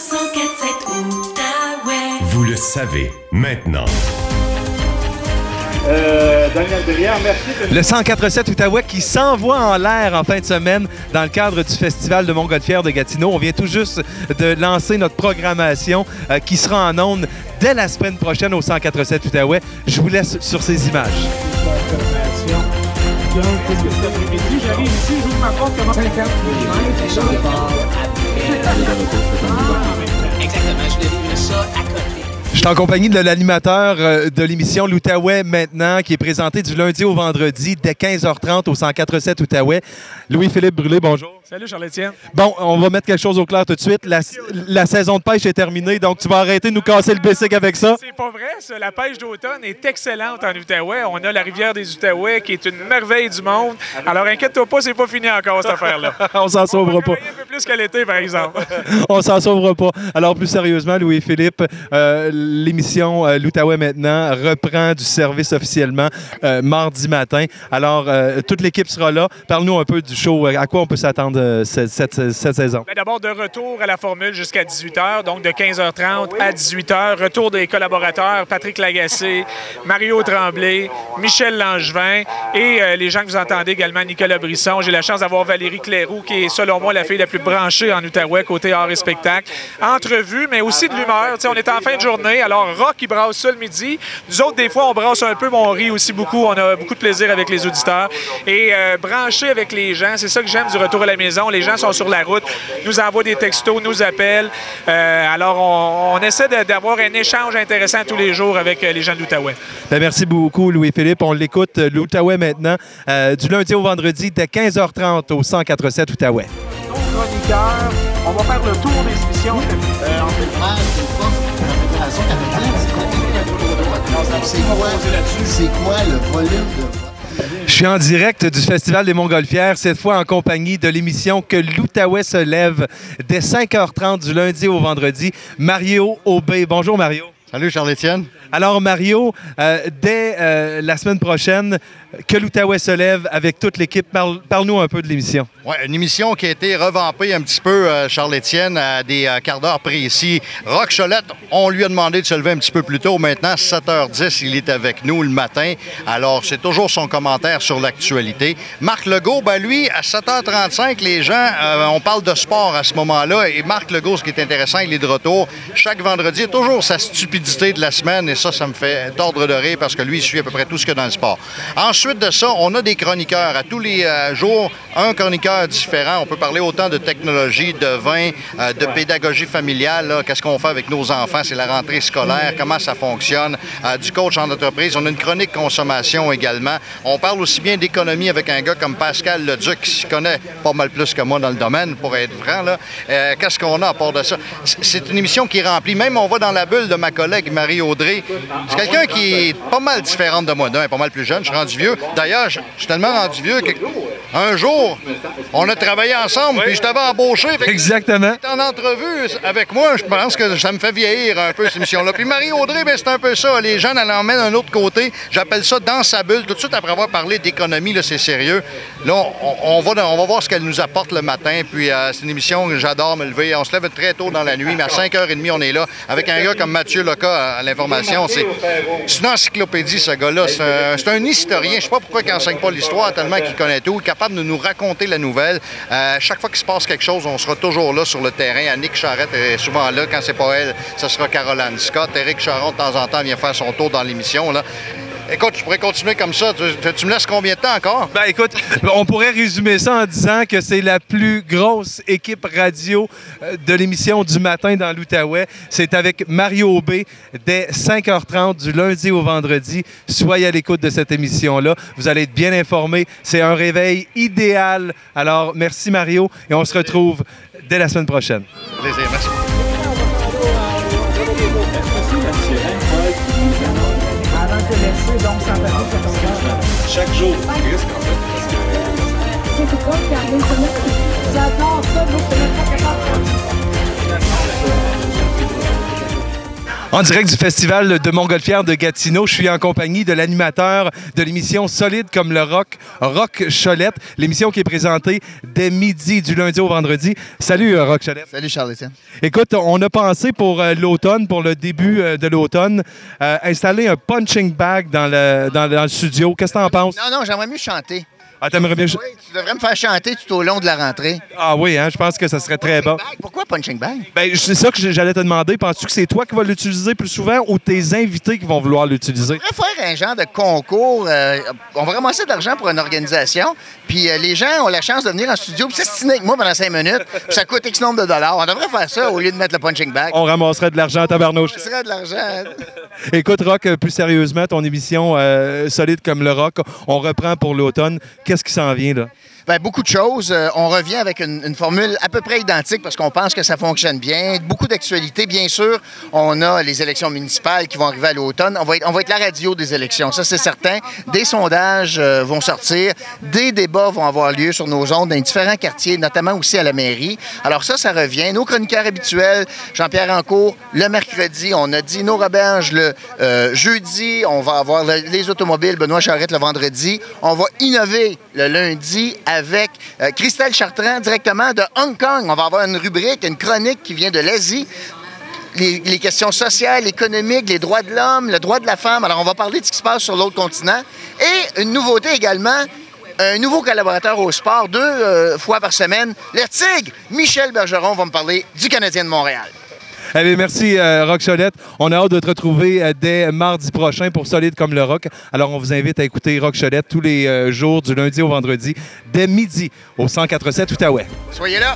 104.7 Outaouais. Vous le savez maintenant. Daniel Derrière, merci. Le 104.7 Outaouais qui s'envoie en l'air en fin de semaine dans le cadre du Festival de Montgolfière de Gatineau. On vient tout juste de lancer notre programmation qui sera en ondes dès la semaine prochaine au 104.7 Outaouais. Je vous laisse sur ces images. Donc, cet après-midi, j'arrive ici, j'ouvre ma porte, comment 50 Exactement, je devine ça à côté. Je suis en compagnie de l'animateur de l'émission L'Outaouais maintenant, qui est présenté du lundi au vendredi dès 15h30 au 104.7 Outaouais. Louis-Philippe Brûlé, bonjour. Salut Charles-Étienne. Bon, on va mettre quelque chose au clair tout de suite. La saison de pêche est terminée, donc tu vas arrêter de nous casser le bicycle avec ça. C'est pas vrai, ça. La pêche d'automne est excellente en Outaouais. On a la rivière des Outaouais qui est une merveille du monde. Alors inquiète-toi pas, c'est pas fini encore cette affaire-là. On s'en sauvera pas. Un peu plus qu'à l'été, par exemple. On s'en sauvera pas. Alors, plus sérieusement, Louis-Philippe, l'émission L'Outaouais maintenant reprend du service officiellement mardi matin. Alors, toute l'équipe sera là. Parle-nous un peu du show. À quoi on peut s'attendre cette saison? D'abord, de retour à la formule jusqu'à 18h, donc de 15h30 à 18h. Retour des collaborateurs, Patrick Lagacé, Mario Tremblay, Michel Langevin et les gens que vous entendez également, Nicolas Brisson. J'ai la chance d'avoir Valérie Cléroux, qui est, selon moi, la fille la plus branchée en Outaouais, côté art et spectacle. Entrevue, mais aussi de l'humeur. On est en fin de journée, alors rock, il brasse ça le midi. Nous autres, des fois, on brasse un peu, mais on rit aussi beaucoup. On a beaucoup de plaisir avec les auditeurs. Et brancher avec les gens, c'est ça que j'aime du retour à la maison. Les gens sont sur la route, nous envoient des textos, nous appellent. Alors, on essaie d'avoir un échange intéressant tous les jours avec les gens de l'Outaouais. Bien, merci beaucoup, Louis-Philippe. On l'écoute, l'Outaouais maintenant, du lundi au vendredi, dès 15h30 au 104.7 Outaouais. Nos chroniqueurs, on va faire le tour des émissions. C'est quoi le volume de... Je suis en direct du Festival des Montgolfières, cette fois en compagnie de l'émission Que l'Outaouais se lève dès 5h30 du lundi au vendredi. Mario Aubé. Bonjour, Mario. Salut, Charles-Étienne. Alors, Mario, dès la semaine prochaine, Que l'Outaouais se lève avec toute l'équipe. Parle-nous un peu de l'émission. Oui, une émission qui a été revampée un petit peu, Charles-Étienne, à des quarts d'heure précis. Roch Cholette, on lui a demandé de se lever un petit peu plus tôt. Maintenant, 7h10, il est avec nous le matin. Alors, c'est toujours son commentaire sur l'actualité. Marc Legault, ben lui, à 7h35, les gens, on parle de sport à ce moment-là. Et Marc Legault, ce qui est intéressant, il est de retour chaque vendredi. Il a toujours sa stupidité de la semaine. Et ça me fait tordre de rire parce que lui, il suit à peu près tout ce qu'il y a dans le sport. Ensuite de ça, on a des chroniqueurs. À tous les jours, un chroniqueur différent. On peut parler autant de technologie, de vin, de pédagogie familiale. Qu'est-ce qu'on fait avec nos enfants? C'est la rentrée scolaire. Comment ça fonctionne? Du coach en entreprise. On a une chronique consommation également. On parle aussi bien d'économie avec un gars comme Pascal Leduc qui se connaît pas mal plus que moi dans le domaine, pour être franc. Qu'est-ce qu'on a à part de ça? C'est une émission qui est remplie. Même on va dans la bulle de ma collègue Marie-Audrey. C'est quelqu'un qui est pas mal différente de moi. D'un est pas mal plus jeune. Je suis rendu vieux. D'ailleurs, je suis tellement rendu vieux qu'un jour, on a travaillé ensemble, puis je t'avais embauché. Exactement. Tu es en entrevue avec moi, je pense que ça me fait vieillir un peu, cette émission-là. Puis Marie-Audrey, ben, c'est un peu ça. Les jeunes, elle emmène d'un autre côté. J'appelle ça dans sa bulle. Tout de suite, après avoir parlé d'économie, là, c'est sérieux. Là, on va voir ce qu'elle nous apporte le matin. Puis c'est une émission que j'adore me lever. On se lève très tôt dans la nuit, mais à 5h30, on est là. Avec un gars comme Mathieu Loca à l'information. C'est une encyclopédie, ce gars-là. C'est un historien. Je sais pas pourquoi il n'enseigne pas l'histoire tellement qu'il connaît tout. Il est capable de nous raconter la nouvelle. Chaque fois qu'il se passe quelque chose, on sera toujours là sur le terrain. Annick Charrette est souvent là. Quand c'est pas elle, ce sera Caroline Scott. Éric Charon, de temps en temps, vient faire son tour dans l'émission. Écoute, je pourrais continuer comme ça. Tu me laisses combien de temps encore? Ben écoute, on pourrait résumer ça en disant que c'est la plus grosse équipe radio de l'émission du matin dans l'Outaouais. C'est avec Mario Aubé dès 5h30 du lundi au vendredi. Soyez à l'écoute de cette émission-là. Vous allez être bien informés. C'est un réveil idéal. Alors, merci Mario et on se retrouve dès la semaine prochaine. Plaisir, merci. Donc, sans Chaque jour, tu risques en fait. C'est quoi, regardez, j'adore ça, donc je ne suis pas capable. En direct du Festival de Montgolfière de Gatineau, je suis en compagnie de l'animateur de l'émission Solide comme le rock, Roch Cholette, l'émission qui est présentée dès midi du lundi au vendredi. Salut Roch Cholette. Salut Charles-Étienne. Écoute, on a pensé pour l'automne, pour le début de l'automne, installer un punching bag dans le studio. Qu'est-ce que tu en penses? Non, j'aimerais mieux chanter. Ah, t'aimerais bien... Oui, tu devrais me faire chanter tout au long de la rentrée. Ah oui, hein, je pense que ça serait très bon. Pourquoi punching bag? Ben, c'est ça que j'allais te demander. Penses-tu que c'est toi qui vas l'utiliser plus souvent ou tes invités qui vont vouloir l'utiliser? On pourrait faire un genre de concours. On va ramasser de l'argent pour une organisation, puis les gens ont la chance de venir en studio puis s'astiner avec moi pendant 5 minutes, puis ça coûte X nombre de dollars. On devrait faire ça au lieu de mettre le punching bag. On ramasserait de l'argent à tabarnouche. Ce serait de l'argent. Écoute, Roch, plus sérieusement, ton émission Solide comme le rock, on reprend pour l'automne. Qu'est-ce qui s'en vient, là? Bien, beaucoup de choses. On revient avec une formule à peu près identique parce qu'on pense que ça fonctionne bien. Beaucoup d'actualités, bien sûr. On a les élections municipales qui vont arriver à l'automne. On va être la radio des élections, ça c'est certain. Des sondages vont sortir. Des débats vont avoir lieu sur nos ondes dans différents quartiers, notamment aussi à la mairie. Alors ça revient. Nos chroniqueurs habituels, Jean-Pierre Rancourt, le mercredi. On a Dino Roberge le jeudi. On va avoir les automobiles, Benoît Charette le vendredi. On va innover le lundi avec Christelle Chartrand, directement de Hong Kong. On va avoir une rubrique, une chronique qui vient de l'Asie. Les questions sociales, économiques, les droits de l'homme, le droit de la femme. Alors, on va parler de ce qui se passe sur l'autre continent. Et une nouveauté également, un nouveau collaborateur au sport, 2 fois par semaine. Le Tigre, Michel Bergeron, va me parler du Canadien de Montréal. Eh bien, merci, Roch Cholette. On a hâte de te retrouver dès mardi prochain pour Solide comme le rock. Alors, on vous invite à écouter Roch Cholette tous les jours, du lundi au vendredi, dès midi, au 104.7 Outaouais. Soyez là!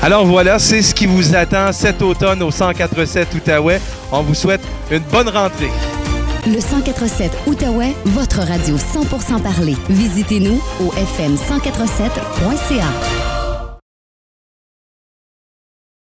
Alors voilà, c'est ce qui vous attend cet automne au 104.7 Outaouais. On vous souhaite une bonne rentrée. Le 104.7 Outaouais, votre radio 100% parlée. Visitez-nous au fm1047.ca.